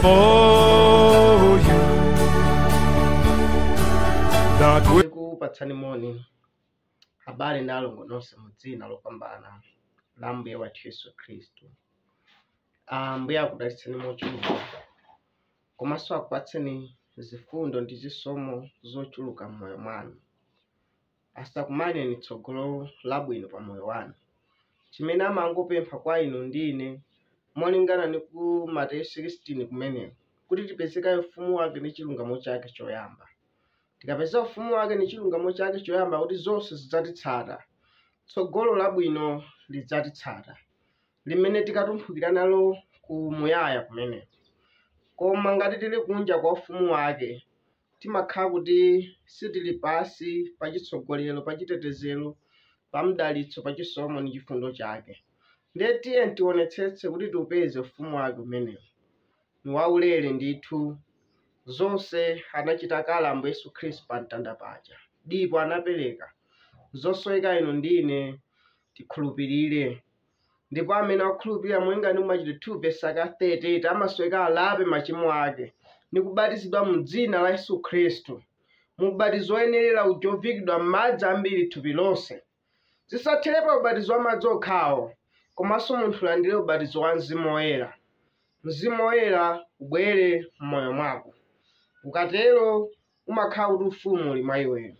for you. That will kupatsani moni habari nalo nonse mudzina lopambana la Mbuye wathu Yesu Khristu. Mbuye akudalitseni mochuluka komanso akupatseni zifundo ndi zisomo zochuluka mmoyo mwanu, asakumaneni tsogolo labwino pa moyo wanu. Chimene amangopempha kwa inu ndine molingana ndi ku Mateyu 16 kumeneko kuti tipezeke ufumu wake ndi chilungamo chake choyamba. Tikapeza ufumu wake ndi chilungamo chake choyamba kuti zonse zidzatitsata, tsogolo labwino lidzatitsata limene tikatumphukira nalo kumuyaya kumeneko. Koma ngati tili kunja kwa ufumu wake timakhala kuti sitili pasi pa chitsogolero, pa chitetezero, pa mdalitso, pa chisomo ndi chifundo chake. Ndiye tiye tionetsetse kuti tiupeze ufumu wake umenewo. Ni waulere ndithu, zonse anachita kale Ambuye Yesu Khristu pa mtanda paja, ndipo anapereka zosoweka inu ndine tikhulupirire. Ndipo amene akhulupirira moyingani Machitidwe 2:38 amasoweka alape machimo ake ndi kubatizidwa mu dzina la Yesu Khristu, mubatizo woyenerera uja ovikidwa m'madzi ambiri thupi lonse. Zisatherepa ubatizo wa madzi okhawo, komanso munthu alandire ubatizo wa Mzimu Woyera. Mzimu Woyera ubwere m'moyo mwako. Ukatero umakhala kuti ufumu uli mwa iweyo,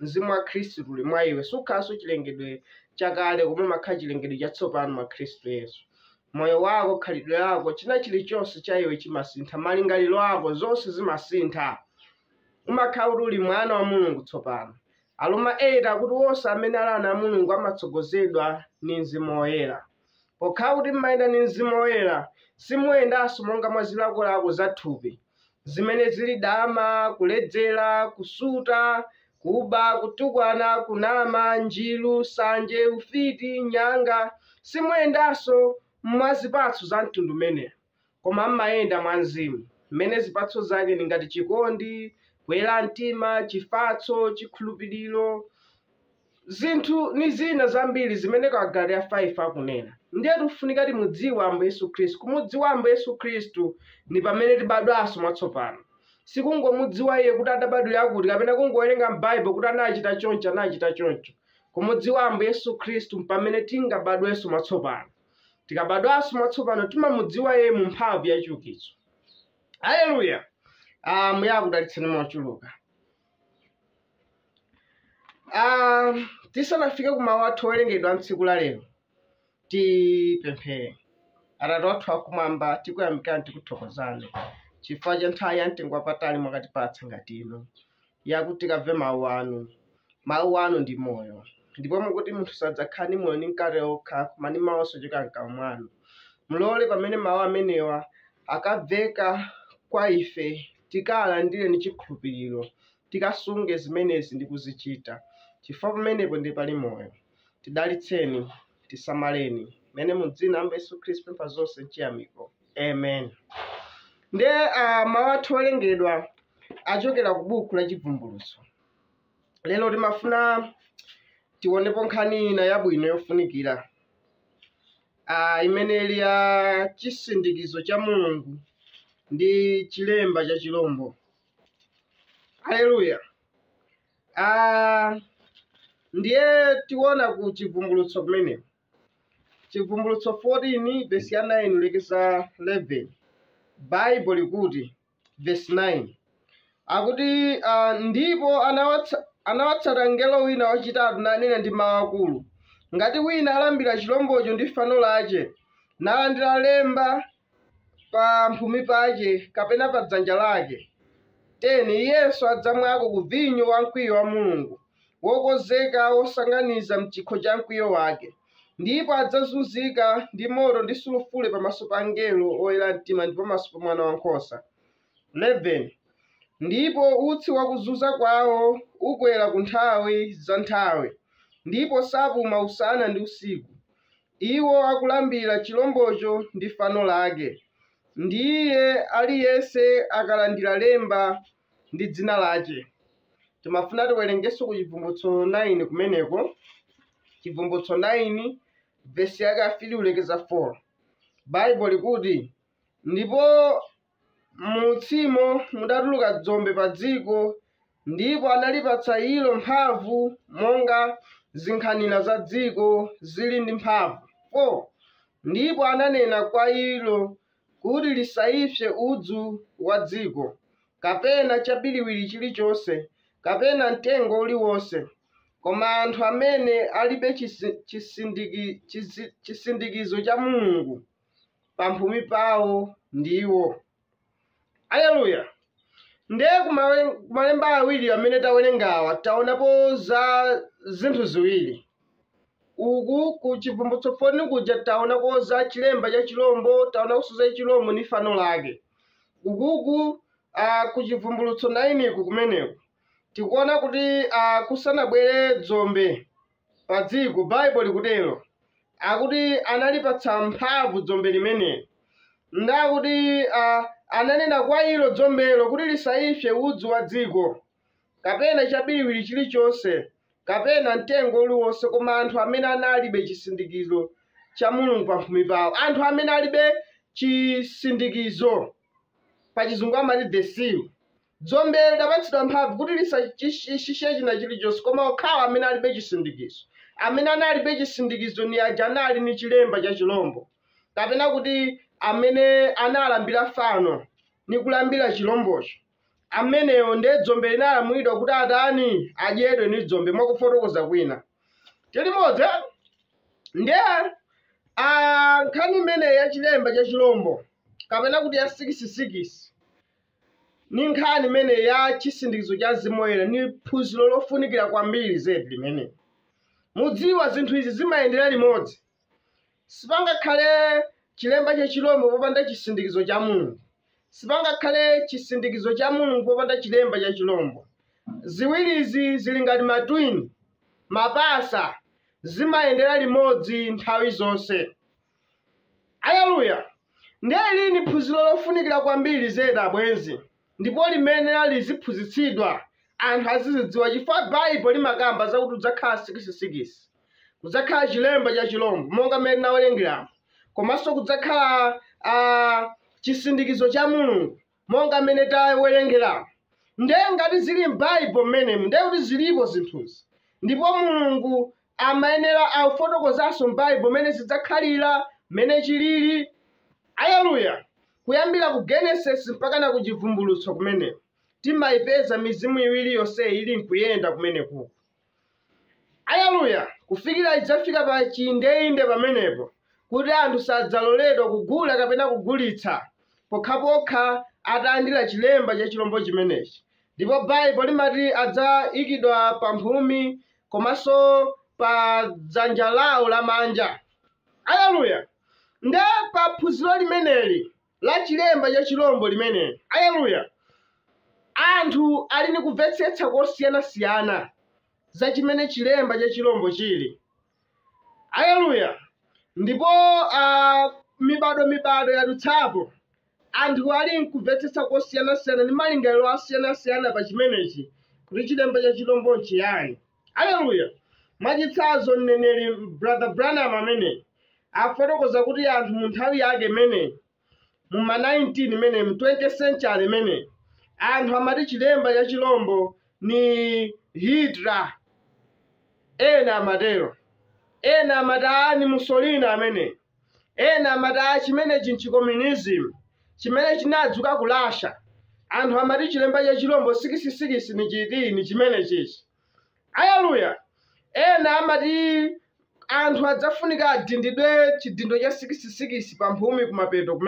Mzimu wa Khristu uli mwa iwe. Sukhalanso chilengedwe chakale koma umakhala chilengedwe chatsopano mwa Khristu Yesu. Moyo wako, khalidwe lako, china chilichonse cha iwe chimasintha, malingaliro ako zonse zimasintha. Umakhala kuti uli mwana wa Mulungu tsopano. Aroma 8 akuti wonse amene ali ana a Mulungu amatsogozedwa ndi Mzimu Woyera. Pokhala kuti mmayenda ndi Mzimu Woyera simuyendanso monga mwa zilakolako za thupi zimene zili dama, kuledzera, kusuta, kuba, kutukwana, kunama, njilu, sanje, ufiti, nyanga. Simuyendanso mwa zipatso za mtundu umenewu, koma mmayenda mwa Mzimu, mmene zipatso zake ndi ngati chikondi, kuyera mtima, chifatso, chikhulupiriro, zinthu ni zina zambiri zimene kwa Galatiya 5 akunena. Ndiye tifunika timudziwe Ambuye Yesu Khristu. Kumudziwa Ambuye Yesu Khristu ni pamene tibadwanso mwatsopano. Sikungomudziwa iye kuti adabadwira kuti kapena kungowerenga m'Baibulo kuti anachita choncho anachita choncho. Kumudziwa Ambuye Yesu Khristu pamene tingabadwenso mwatsopano. Tikabadwanso mwatsopano timamudziwa iye mu mphamvu ya chiukitso. Haleluya. Mbuye akudalitseni mochuluka. Tisanafike kumawu athu owerengedwa mtsiku la lero, tipemphere. Atate wathu akumwamba, tikuyamikani tikuthokozani chifukwa cha nthawi ya mtengo wapatali mwakatipatsa ngati ino yakuti tikamve mawu anu. Mawu anu ndi moyo, ndipo mukuti munthu sadzakhala ndi moyo ndi mkate okha koma ndi mawu osochokera m'kamwa mwanu. Mulole pamene mawu amenewa akamveka kwa ife tikalandire ndi chikhulupiriro, tikasunge zimenezi ndi kuzichita, chifukwa pamenepo ndi pali moyo. Tidalitseni, tisamaleni, mene mu dzina la Ambuye Yesu Khristu pempha zonse m'chiyamiko. Amen. Ndiye mawu athu olengedwa achokera ku buku la Chivumbulutso. Lero timafuna tionepo nkhani ina yabwino yofunikira, imene ili ya chisindikizo cha Mulungu ndi chilemba cha chilombo. Haleluya. Ndiye tiona ku Chivumbulutso kumeneko, Chivumbulutso 14:9 kulekeza 11. Bible likuti verse 9 akuti ndipo anawatsata mngelo wina wachitatu nanena ndi mawu akulu, ngati wina alambira chilombocho ndi fano lache nalandira lemba pa mphumi pache kapena pa dzanja lake, iyenso adzamwako ku vinyo wa mkwiyo wa Mulungu wokonzeka wosanganiza mchikho cha mkwiyo wake, ndipo adzazunzika ndi moto ndi sulufule pamaso pa mngelo oyera mtima ndi pamaso pa Mwana Wankhosa. 11 Ndipo utsi wakuzunza kwawo ukwera ku nthawi za nthawi, ndipo sapuma usana ndi usiku. Iwo akulambira chilombocho ndi fano lake, ndiye aliyense akalandira lemba ndi dzina lake. Timafuna tiwerengeso ku Chivumbulutso 9 kumeneko, Chivumbulutso 9 verse yake 3 kulekeza 4. Bible likuti ndipo mutsimo mudatuluka dzombe pa dziko, ndipo analipatsa ilo mphamvu monga zinkhanira za dziko zili ndi mphamvu. 4. Ndipo ananena kwa ilo kuti lisayipse udzu wa dziko, kapena chabiriwiri chilichonse, kapena mtengo uliwonse. Koma anthu amene alibe chisindikizo cha Mulungu pamphumi pawo ndiwo. Aleluya. Ndiye kumalemba awiri amene tawerengawa taonapo za zinthu ziwiri. Uku ku Chivumbulutso 4 kuja taonako za chilemba cha chilombo, taonakonso za chilombo ndi fano lake. Ukuku ku Chivumbulutso 9 kumeneko tikuona kuti kusanabwere dzombe pa dziko, Bible likutero akuti analipatsa mphamvu dzombe limeneli, ndakuti ananena kwa ilo dzombelo kuti lisayipse udzu wa dziko, kapena chabiriwiri chilichonse, kapena mtengo uliwonse. Koma anthu amene analibe chisindikizo cha Mulungu pamphumi pawo, anthu amene alibe chisindikizo, pa chizungu amati the seal, dzombe lidapatsidwa mphamvu kuti lisachishe china chilichonse, koma okhawa amene alibe chisindikizo. Amene analibe chisindikizo ni aja anali ni chilemba cha chilombo, kapena kuti amene analambira fano ni kulambira chilombocho. Ameneyo ndiye dzombe linalamulidwa kuti adani adyedwe ni dzombe mwakufotokoza kwina. Tilimodzi ndiye nkhani imene ya chilemba cha chilombo, kapena kuti ya 666, ni nkhani imene ya chisindikizo cha Mzimu Woyera, ni phunziro lofunikira kwambiri zedi limene. Mudziwa zinthu izi zimayendera limodzi. Sipangakhale chilemba cha chilombo popanda chisindikizo cha Mulungu, sipangakhale chisindikizo cha Mulungu popanda chilemba cha chilombo. Ziwirizi zili ngati matwin, mapasa, zimayendera limodzi nthawi zonse. Aleluya. Ndiye lini phunziro lofunikira kwambiri zedi abwenzi, ndipo limene liziphunzitsidwa anthu azizidziwa, chifukwa Bible limakamba zakuti udzakhala 666, kudzakhala chilemba cha chilombo monga mmene nawerengera, komanso kudzakhala chisindikizo cha Mulungu monga mmene tawerengera. Ndiye ngati zili m'Bible mmenemu, ndiye kuti zilipo zinthuzi, ndipo Mulungu amayenera afotokozanso m'Bible mmene zidzakhalira, mmene chilili. Aleluya. Kuyambira ku Genesis mpaka na ku Chivumbulutso kumeneko timayipeza mizimu iwiri yonse ili nkuyenda kumeneko. Aleluya. Kufikira idzafika pa chiyindeinde pamenepo kuti anthu sadzaloledwa kugula kapena kugulitsa pokhapokha atayandira chilemba cha chilombo chimenechi. Ndipo Bible limati adzayikidwa pamphumi komanso pa dzanja lawo lamanja. Aleluya. Ndiye pa phunziro limeneli la chilemba cha chilombo limeneli, aleluya, anthu ali ni kumvetsetsa kosiyanasiyana za chimene chilemba cha chilombo chili. Aleluya. Ndipo mibado yadutsapo anthu ali nkumvetsetsa kosiyanasiyana ndi malingaliro asiyanasiyana pa chimenechi kuti chilemba cha chilombo nchiyani. Aleluya. Mwachitsanzo mneneri Brother Branham amene afotokoza kuti anthu mu nthawi yake imene mu ma 19 imene mu 20th century imene anthu amati chilemba cha chilombo ni Hitler, ena amatero, ena amati Mussolini amene, ena amati chimenechi nchikomunism chimene chinadzuka ku Russia. Anthu amati chilemba cha chilombo 666 ni chiti ni chimenechi. Aleluya. Ena amati anthu adzafunika adindidwe chidindo cha 666 pamphumi kumapeto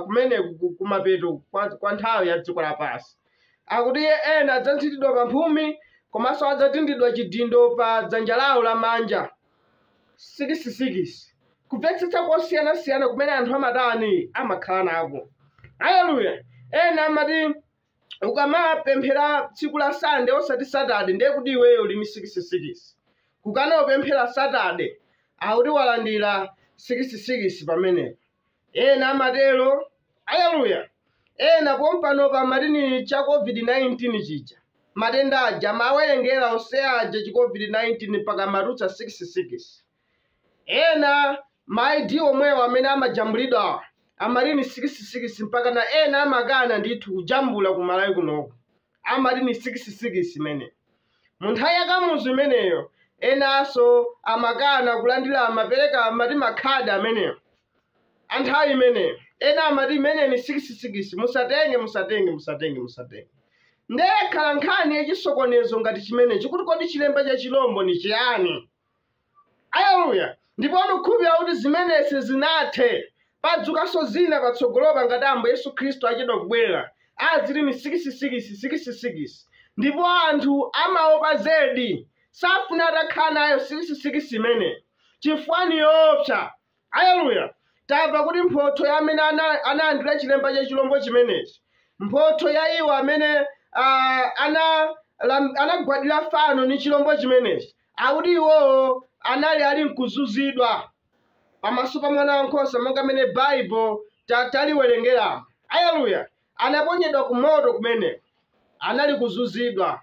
kumene kumapeto kwa nthawi ya dziko lapansi. Akuti ena adzanthidwa pamphumi komanso adzatindidwa chidindo pa dzanja lawo lamanja 666. Kumvetsetsa kosiyanasiyana kumene anthu amatani amakhala nako. Aleluya. Ena amati ukamapemphera tsiku la Sunday osati Saturday ndiye kuti iweyo uli ni 666. Kukana upemphera Saturday akuti walandira 666 pamenepo. Ena amatero. Aleluya. Ena pompano pa matini cha COVID-19 chija, matenda aja mawerengera onse aja chi COVID-19 mpaka marutsa 666. Ena maidi omwewa amene amajambulidwa amalini 66 mpaka na ena amagana ndithu kujambula kumalawi kunoko amalini 66 imene munthawi yakamuzu imeneyo enaso amagana kulandira amapereka amati makhadi ameneyo anthawi imeneyo ena amati imene ni 66 musatenge ndekhala nkhani yachisokonezo ngati chimenechi kuti kodi chilemba cha chilombo ni chiyani. Haleluya. Ndipo nukhulupirira kuti zimenezi zinathe padzukanso zina patsogolopa ngati Ambuye Yesu Khristu achedwa kubwera azili ni 66 ndipo anthu amaopa zedi safuna atakhala nayo 66 imene chifukwa ni yoopsa. Haleluya. Tamva kuti mphotho ya amene analandira chilemba cha chilombo chimenechi, mphotho ya iwo amene anagwadira fano ni chilombo chimenechi, akuti iwowo anali ali nkuzuzidwa pamaso pa Mwana Wankhosa monga amene Bible taliwerengera. Haleluya. Anaponyedwa ku moto kumene anali kuzuzidwa.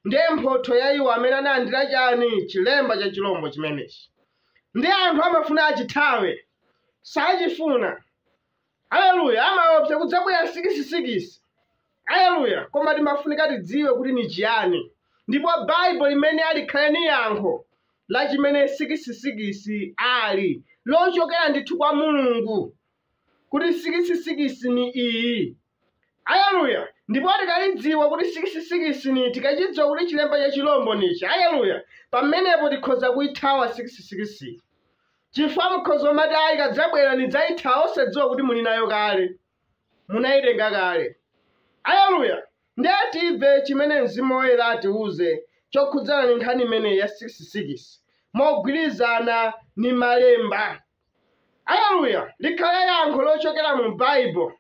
Ndiye mphotho ya iwo amene analandira chani chilemba cha chilombo chimenechi. Ndi anthu amafuna achithawe sachifuna. Haleluya. Amaopsa kudzabwera 66. Haleluya. Koma timafunika tidziwe kuti ni chiyani. Ndipo Bible limene alikhale ni yankho la chimene 66 ali lochokera ndithu kwa Mulungu kuti 66 ni iyi. Haleluya. Ndipo tikalidziwa kuti 66 ni tikachidziwa kuti chilemba cha chilombo nichi. Haleluya. Pamenepo tikhoza kuithawa 66. Chifukwa mukhoza mati ayi kadzabwera nidzayithawa osadziwa kuti muli nayo kale, munayitenga kale. Haleluya. Ndiye timve chimene Mzimu Woyera atiuze chokhudzana ni nkhani imene ya 66 mogwirizana ni malemba. Haleluya. Likhale yankho lochokera mu Bible.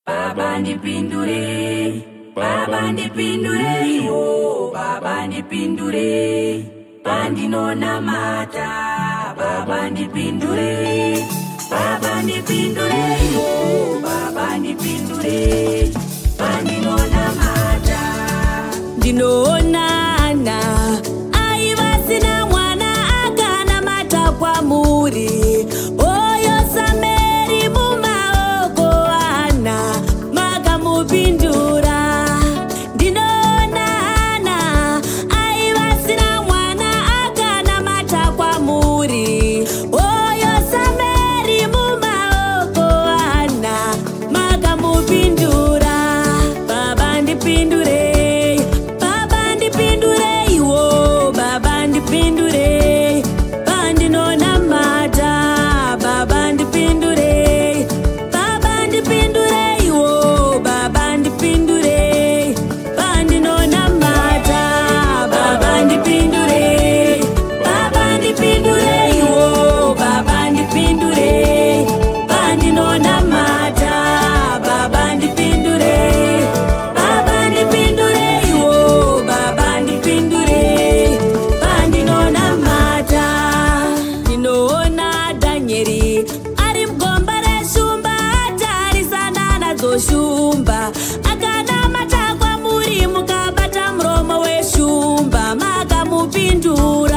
Baba ndipindure, Baba ndipindure, oh Baba ndipindure, pandinona mata, Baba ndipindure, Baba ndipindure, oh Baba ndipindure, pandinona mata. Ndinoonana aivasina mwana akana mata kwa muri, oyo Sameri mumaoko ana makamupindura. Ndinoonana aivasina mwana akana mata kwa muri, oyo Sameri mumaoko ana makamupindura. Baba ndipindure, Baba ndipindure, iwo Baba ndipindure, pandinona mata. Baba ndipindure, Baba ndipindure, iwo Baba ndipindure, pandinona mata. Baba ndipindure, Baba ndipindure, iwo Baba ndipindure, pandinona mata. Baba ndipindure, Baba ndipindure, iwo Baba ndipindure, pandinona mata. Ndinoona Danieli ari mgomba reshumba atarisana nadzo shumba, akana mata kwa muri mukabata muromo weshumba makamupindura.